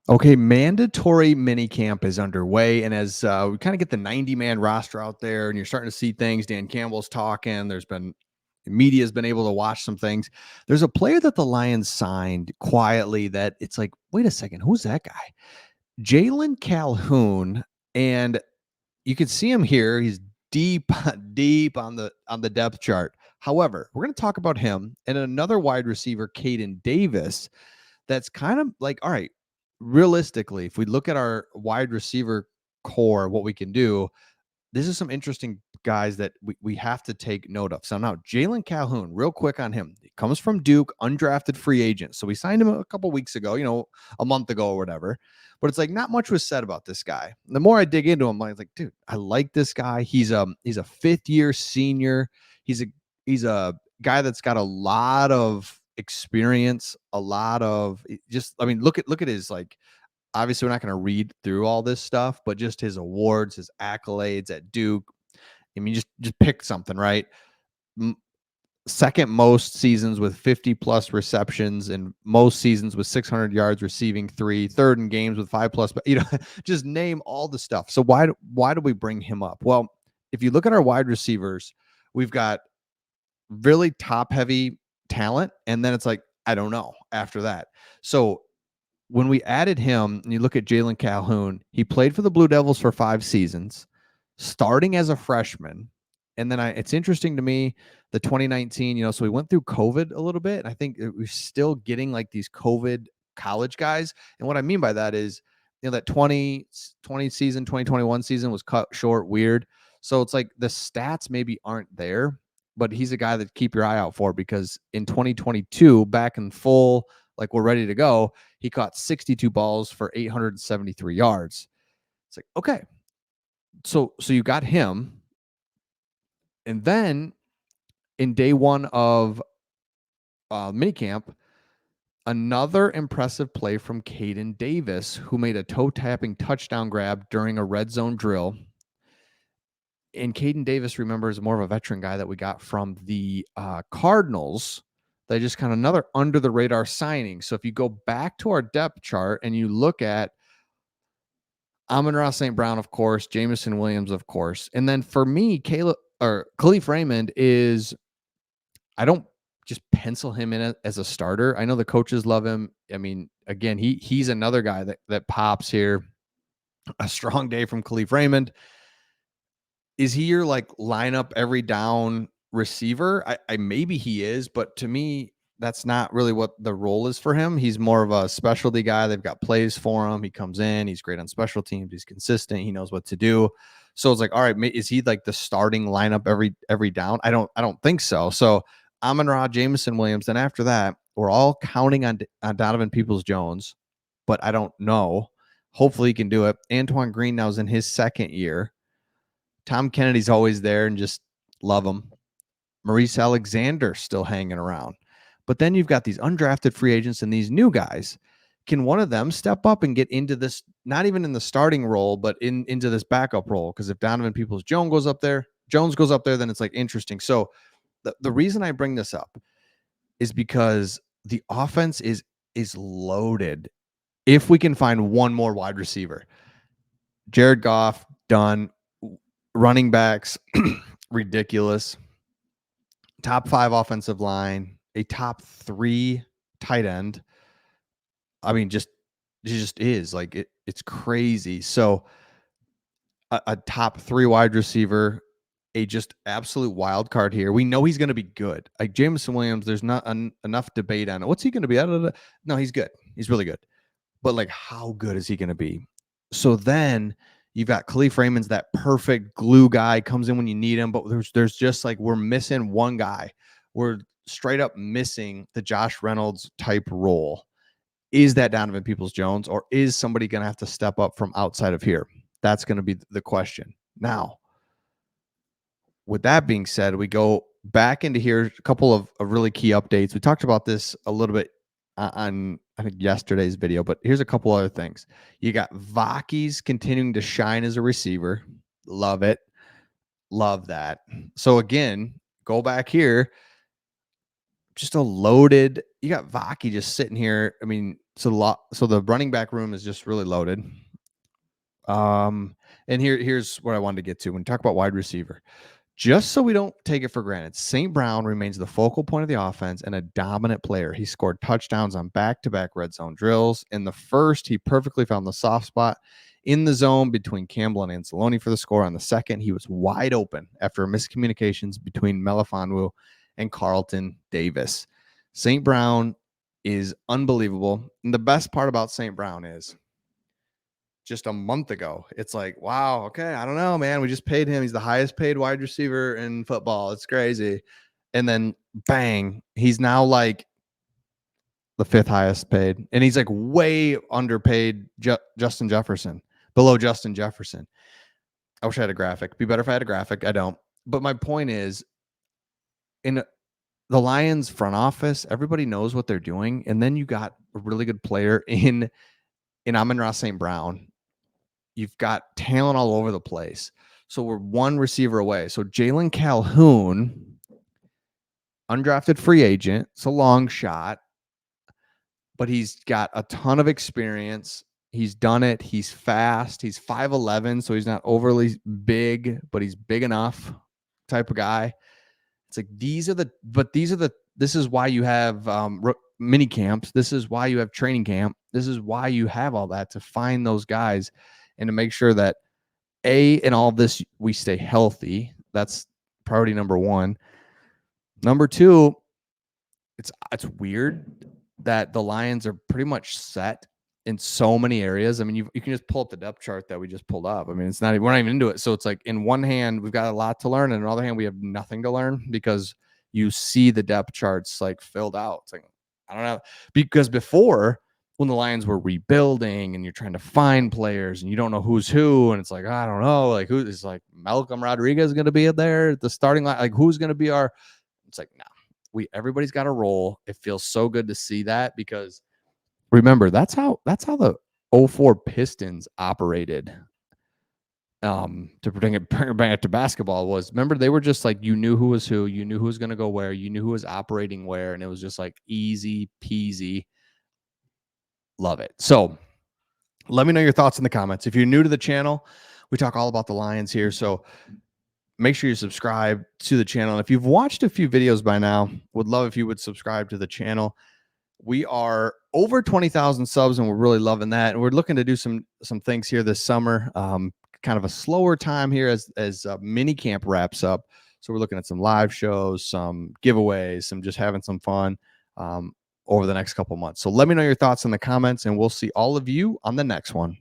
Okay, mandatory mini camp is underway, and as we kind of get the 90-man roster out there, and you're starting to see things. Dan Campbell's talking. There's been media's been able to watch some things. There's a player that the Lions signed quietly that it's like, wait a second, who's that guy? Jalon Calhoun, and you can see him here. He's deep, deep on the depth chart. However, we're going to talk about him and another wide receiver, Caden Davis, that's kind of like, all right, realistically, if we look at our wide receiver core, what we can do, this is some interesting guys that we have to take note of. So now Jalon Calhoun, real quick on him. He comes from Duke, undrafted free agent. So we signed him a couple weeks ago, a month ago or whatever. But it's like not much was said about this guy. The more I dig into him, I was like, dude, I like this guy. He's a fifth year senior. He's a guy that's got a lot of experience, a lot of just, I mean, look at his like, obviously we're not going to read through all this stuff, but just his awards, his accolades at Duke. I mean, just pick something, right? Second most seasons with 50 plus receptions, and most seasons with 600 yards receiving, third in games with 5 plus, but just name all the stuff. So why do we bring him up? Well, if you look at our wide receivers, we've got really top heavy talent, and then it's like, I don't know after that. So when we added him, and you look at Jalon Calhoun, he played for the Blue Devils for 5 seasons, starting as a freshman. And then it's interesting to me, the 2019, so we went through COVID a little bit. And I think we're still getting like these COVID college guys. And what I mean by that is, that 2020 season, 2021 season was cut short, weird. So it's like the stats maybe aren't there, but he's a guy that keep your eye out for, because in 2022, back in full, like we're ready to go, he caught 62 balls for 873 yards. It's like, okay, so you got him, and then in day one of minicamp, another impressive play from Caden Davis, who made a toe-tapping touchdown grab during a red zone drill. And Caden Davis, remember, is more of a veteran guy that we got from the Cardinals. They just kind of another under the radar signing. So if you go back to our depth chart and you look at Amon-Ra St. Brown, of course, Jameson Williams, of course. And then for me, Khalif Raymond is, I don't just pencil him in as a starter. I know the coaches love him. I mean, again, he's another guy that pops here. A strong day from Khalif Raymond. Is he your like lineup every down receiver? I maybe he is, but to me, that's not really what the role is for him. He's more of a specialty guy. They've got plays for him. He comes in, he's great on special teams, he's consistent, he knows what to do. So it's like, all right, is he like the starting lineup every down? I don't think so. So Amon-Ra, Jameson Williams, then after that, we're all counting on Donovan Peoples-Jones, but I don't know. Hopefully he can do it. Antoine Green now is in his second year. Tom Kennedy's always there and just love him. Maurice Alexander still hanging around. But then you've got these undrafted free agents and these new guys. Can one of them step up and get into this, not even in the starting role, but into this backup role? Because if Donovan Peoples-Jones goes up there, then it's like interesting. So the reason I bring this up is because the offense is loaded. If we can find one more wide receiver, Jared Goff, done. Running backs, ridiculous. Top 5 offensive line, a top 3 tight end. I mean, it just is like it's crazy. So a top 3 wide receiver, a just absolute wild card here. We know he's going to be good. Like Jameson Williams, there's not enough debate on it. What's he going to be? No, he's good. He's really good. But like, how good is he going to be? So then you've got Khalif Raymond's that perfect glue guy, comes in when you need him, but there's just like, we're missing one guy. We're straight up missing the Josh Reynolds type role. Is that Donovan Peoples-Jones, or is somebody going to have to step up from outside of here? That's going to be the question. Now, with that being said, we go back into here, a couple of really key updates. We talked about this a little bit on, I think, yesterday's video, but here's a couple other things. You got Vakis continuing to shine as a receiver. Love it. Love that. So again, go back here. Just a loaded, you got Vaki just sitting here. I mean, So the running back room is just really loaded. And here's what I wanted to get to when we talk about wide receiver. Just so we don't take it for granted, St. Brown remains the focal point of the offense and a dominant player. He scored touchdowns on back-to-back red zone drills. In the first, he perfectly found the soft spot in the zone between Campbell and Anzalone for the score. On the second, he was wide open after miscommunications between Melifonwu and Carlton Davis. St. Brown is unbelievable. And the best part about St. Brown is just a month ago, it's like, wow, okay, I don't know, man. We just paid him. He's the highest paid wide receiver in football. It's crazy. And then bang, he's now like the fifth highest paid. And he's like way underpaid Justin Jefferson, below Justin Jefferson. I wish I had a graphic. Be better if I had a graphic. I don't. But my point is, in the Lions front office, everybody knows what they're doing. And then you got a really good player in Amon-Ra St. Brown. You've got talent all over the place. So we're one receiver away. So Jalon Calhoun, undrafted free agent. It's a long shot, but he's got a ton of experience. He's done it. He's fast. He's 5'11", so he's not overly big, but he's big enough type of guy. It's like this is why you have mini camps. This is why you have training camp. This is why you have all that, to find those guys and to make sure that in all of this, we stay healthy. That's priority number one. Number two, it's weird that the Lions are pretty much set in so many areas. I mean, you can just pull up the depth chart that we just pulled up. I mean, we're not even into it. So it's like, in one hand, we've got a lot to learn, and on the other hand, we have nothing to learn, because you see the depth charts like filled out. It's like, I don't know, because before, when the Lions were rebuilding and you're trying to find players and you don't know who's who, and it's like, I don't know, like, who is, like, Malcolm Rodriguez going to be in there at the starting line? Like, who's going to be it's like, no, everybody's got a role. It feels so good to see that, because remember, that's how the 04 Pistons operated. To bring it back to basketball, was, remember, they were just like, you knew who was who, you knew who was going to go where, you knew who was operating where, and it was just like easy peasy. Love it. So let me know your thoughts in the comments. If you're new to the channel, we talk all about the Lions here. So make sure you subscribe to the channel. And if you've watched a few videos by now, would love if you would subscribe to the channel. We are over 20,000 subs, and we're really loving that. And we're looking to do some things here this summer. Kind of a slower time here as mini camp wraps up. So we're looking at some live shows, some giveaways, some just having some fun over the next couple months. So let me know your thoughts in the comments, and we'll see all of you on the next one.